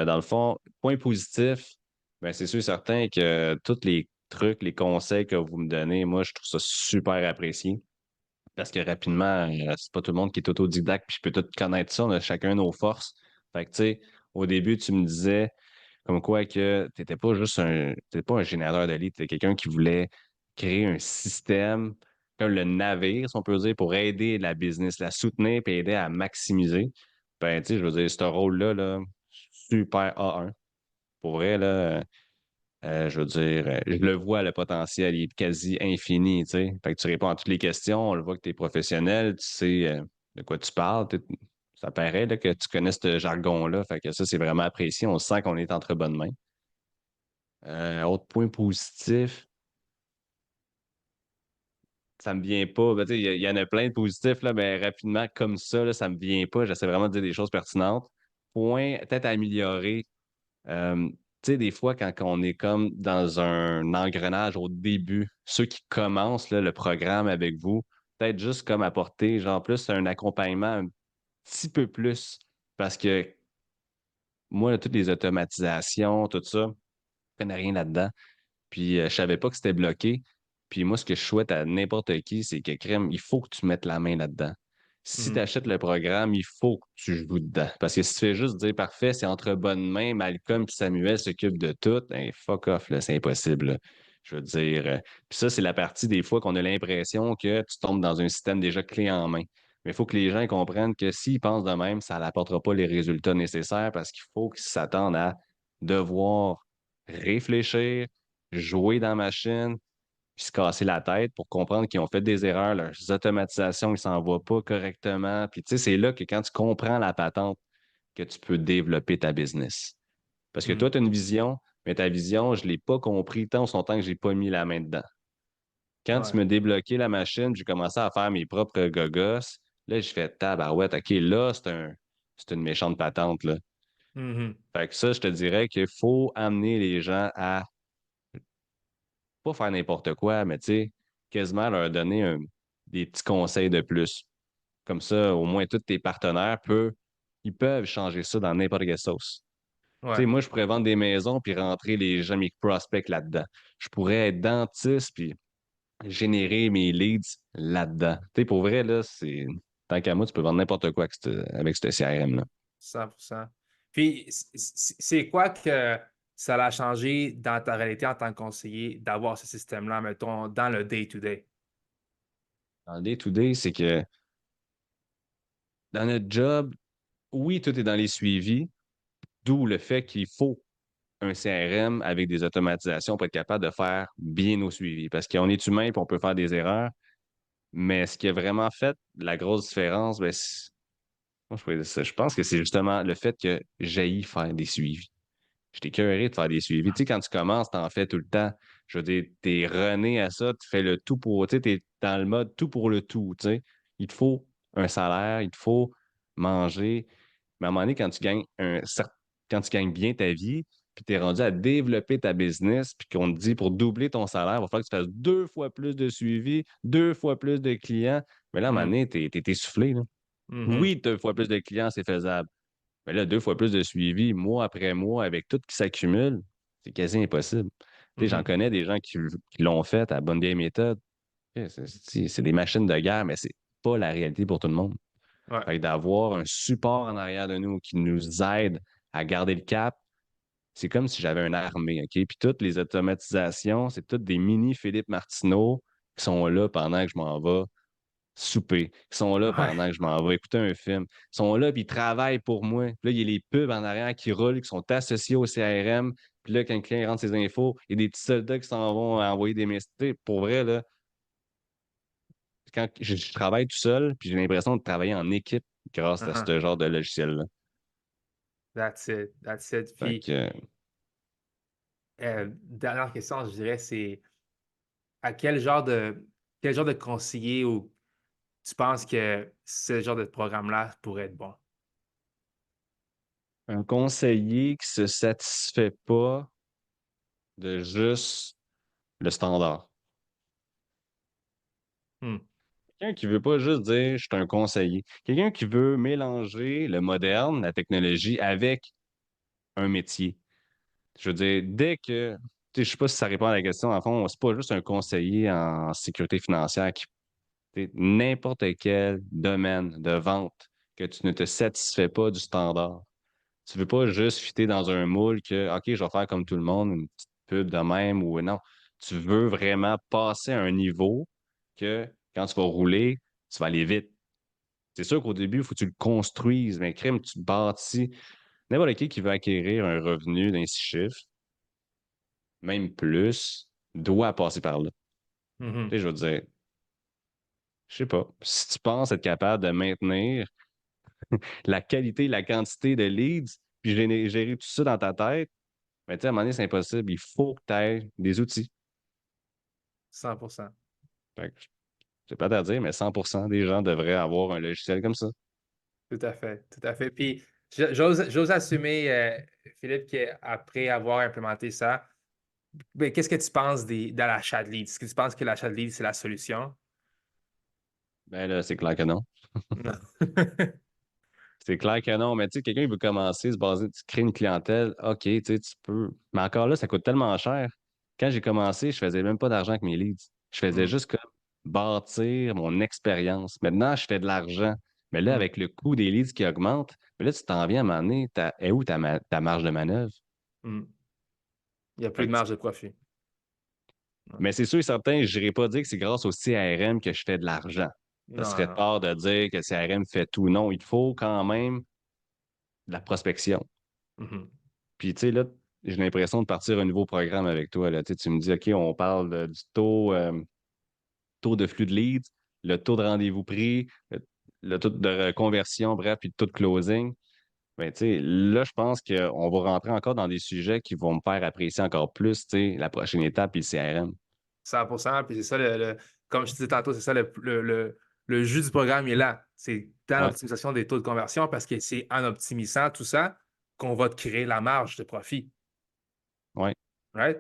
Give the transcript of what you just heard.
Dans le fond, point positif, ben, c'est sûr et certain que tous les trucs, les conseils que vous me donnez, moi, je trouve ça super apprécié. Parce que rapidement, c'est pas tout le monde qui est autodidacte, puis je peux tout connaître ça, on a chacun nos forces. Fait que, tu sais, au début, tu me disais comme quoi que t'étais pas un générateur de leads, t'étais quelqu'un qui voulait créer un système, comme le navire, si on peut dire, pour aider la business, la soutenir puis aider à maximiser. Ben, tu sais, je veux dire, ce rôle-là, là, super A1. Pour vrai, là, je veux dire, je le vois, le potentiel, il est quasi infini, tu sais. Fait que tu réponds à toutes les questions, on le voit que tu es professionnel, tu sais de quoi tu parles. Ça paraît là, que tu connais ce jargon-là. Fait que ça, c'est vraiment apprécié. On sent qu'on est entre bonnes mains. Autre point positif, ça me vient pas. Ben, tu sais, il y en a plein de positifs, là, mais rapidement, comme ça, là, ça me vient pas. J'essaie vraiment de dire des choses pertinentes. Point, peut-être à améliorer. Tu sais, des fois, quand on est comme dans un engrenage au début, ceux qui commencent là, le programme avec vous, peut-être juste comme apporter, genre, plus un accompagnement un petit peu plus. Parce que moi, toutes les automatisations, tout ça, je connais rien là-dedans. Puis je savais pas que c'était bloqué. Puis moi, ce que je souhaite à n'importe qui, c'est que crème, il faut que tu mettes la main là-dedans. Si tu Mhm. achètes le programme, il faut que tu joues dedans. Parce que si tu fais juste dire parfait, c'est entre bonnes mains, Malcolm et Samuel s'occupent de tout, ben, fuck off, là, c'est impossible, là. Je veux dire. Puis ça, c'est la partie des fois qu'on a l'impression que tu tombes dans un système déjà clé en main. Mais il faut que les gens comprennent que s'ils pensent de même, ça n'apportera pas les résultats nécessaires parce qu'il faut qu'ils s'attendent à devoir réfléchir, jouer dans la machine, puis se casser la tête pour comprendre qu'ils ont fait des erreurs, leurs automatisations, ils s'envoient pas correctement. Puis tu sais, c'est là que quand tu comprends la patente, que tu peux développer ta business. Parce que toi, Mhm. tu as une vision, mais ta vision, je ne l'ai pas compris tant son temps que j'ai pas mis la main dedans. Quand tu Ouais. me débloqué la machine, j'ai commencé à faire mes propres gogos. Là, j'ai fait tabarouette, OK, là, c'est une méchante patente, là. Mhm. Fait que ça, je te dirais qu'il faut amener les gens à pas faire n'importe quoi, mais tu sais, quasiment leur donner des petits conseils de plus. Comme ça, au moins, tous tes partenaires ils peuvent changer ça dans n'importe quelle sauce. Tu sais, Ouais. moi, je pourrais vendre des maisons puis rentrer les gens, mes prospects là-dedans. Je pourrais être dentiste puis générer mes leads là-dedans. Tu sais, pour vrai, là, tant qu'à moi, tu peux vendre n'importe quoi avec ce CRM-là. 100%. Puis, c'est quoi que ça l'a changé dans ta réalité en tant que conseiller d'avoir ce système-là, mettons, dans le day-to-day? Dans le day-to-day, c'est que dans notre job, oui, tout est dans les suivis, d'où le fait qu'il faut un CRM avec des automatisations pour être capable de faire bien nos suivis. Parce qu'on est humain et on peut faire des erreurs. Mais ce qui a vraiment fait la grosse différence, ben, moi, je pense que c'est justement le fait que j'aille faire des suivis. J'étais curieux de faire des suivis. Tu sais, quand tu commences, tu en fais tout le temps. Je veux dire, t'es rené à ça, tu fais le tout pour, tu sais, t'es dans le mode tout pour le tout, tu sais. Il te faut un salaire, il te faut manger. Mais à un moment donné, quand tu gagnes bien ta vie, puis tu es rendu à développer ta business, puis qu'on te dit pour doubler ton salaire, il va falloir que tu fasses 2 fois plus de suivi, 2 fois plus de clients. Mais là, à un moment Mhm. donné, t'es essoufflé, là. Mhm. Oui, 2 fois plus de clients, c'est faisable. Mais là, 2 fois plus de suivi, mois après mois, avec tout qui s'accumule, c'est quasi impossible. Tu sais, j'en Mhm. connais des gens qui l'ont fait à la bonne vieille méthode. C'est des machines de guerre, mais c'est pas la réalité pour tout le monde. Ouais. Fait que d'avoir un support en arrière de nous qui nous aide à garder le cap, c'est comme si j'avais une armée, OK? Puis toutes les automatisations, c'est toutes des mini Philippe Martineau qui sont là pendant que je m'en vais souper, qui sont là Ouais. pendant que je m'en vais écouter un film, ils sont là puis ils travaillent pour moi. Puis là, il y a les pubs en arrière qui roulent, qui sont associés au CRM. Puis là, quand le client rentre ses infos, il y a des petits soldats qui s'en vont envoyer des messages. Pour vrai, là, quand je travaille tout seul, puis j'ai l'impression de travailler en équipe grâce à Uh-huh. ce genre de logiciel-là. That's it. That's it. Fait Puis, que, dernière question, je dirais, c'est à quel genre de conseiller ou tu penses que ce genre de programme-là pourrait être bon? un conseiller qui se satisfait pas de juste le standard. Hmm. Quelqu'un qui veut pas juste dire je suis un conseiller. Quelqu'un qui veut mélanger le moderne, la technologie avec un métier. Je veux dire, dès que, tu sais, je sais pas si ça répond à la question, en fond, c'est pas juste un conseiller en sécurité financière qui, tu sais, n'importe quel domaine de vente que tu ne te satisfais pas du standard. Tu veux pas juste fitter dans un moule que, OK, je vais faire comme tout le monde, une petite pub de même ou non. Tu veux vraiment passer à un niveau que quand tu vas rouler, tu vas aller vite. C'est sûr qu'au début, il faut que tu le construises, mais crème, tu bâtis. N'importe qui veut acquérir un revenu d'un 6 chiffres, même plus, doit passer par là. Tu Mhm. sais, je veux dire, je sais pas. Si tu penses être capable de maintenir la qualité, la quantité de leads, puis gérer tout ça dans ta tête, ben, tu sais, à un moment donné, c'est impossible. Il faut que tu aies des outils. 100%. Fait que, c'est pas à dire, mais 100 des gens devraient avoir un logiciel comme ça. Tout à fait, tout à fait. Puis j'ose assumer, Philippe, qu'après avoir implémenté ça, ben, qu'est-ce que tu penses de l'achat de leads? Est-ce que tu penses que l'achat de leads, c'est la solution? Ben là, c'est clair que non. Non. C'est clair que non, mais tu sais, quelqu'un il veut commencer, se baser, tu crées une clientèle, OK, tu sais, tu peux. Mais encore là, ça coûte tellement cher. Quand j'ai commencé, je faisais même pas d'argent avec mes leads. Je faisais Mm, juste comme bâtir mon expérience. Maintenant, je fais de l'argent. Mais là, mm, avec le coût des leads qui augmente, mais là, tu t'en viens à un moment donné, est où ta marge de manœuvre? mm. Il n'y a plus Fait de que marge de profit. Non, mais c'est sûr et certain, je n'irai pas dire que c'est grâce au CRM que je fais de l'argent. Ça non, serait non. tort de dire que le CRM fait tout. Non, il faut quand même de la prospection. Mhm. Puis, tu sais, là, j'ai l'impression de partir un nouveau programme avec toi. Là. Tu me dis, OK, on parle du taux de flux de leads, le taux de rendez-vous pris, le taux de conversion, bref, puis le taux de closing. Ben, tu sais, là, je pense qu'on va rentrer encore dans des sujets qui vont me faire apprécier encore plus, tu sais, la prochaine étape, puis le CRM. 100%. Puis c'est ça, comme je te disais tantôt, c'est ça le jus du programme il est là. C'est dans Ouais, l'optimisation des taux de conversion parce que c'est en optimisant tout ça qu'on va te créer la marge de profit. ouais. Right?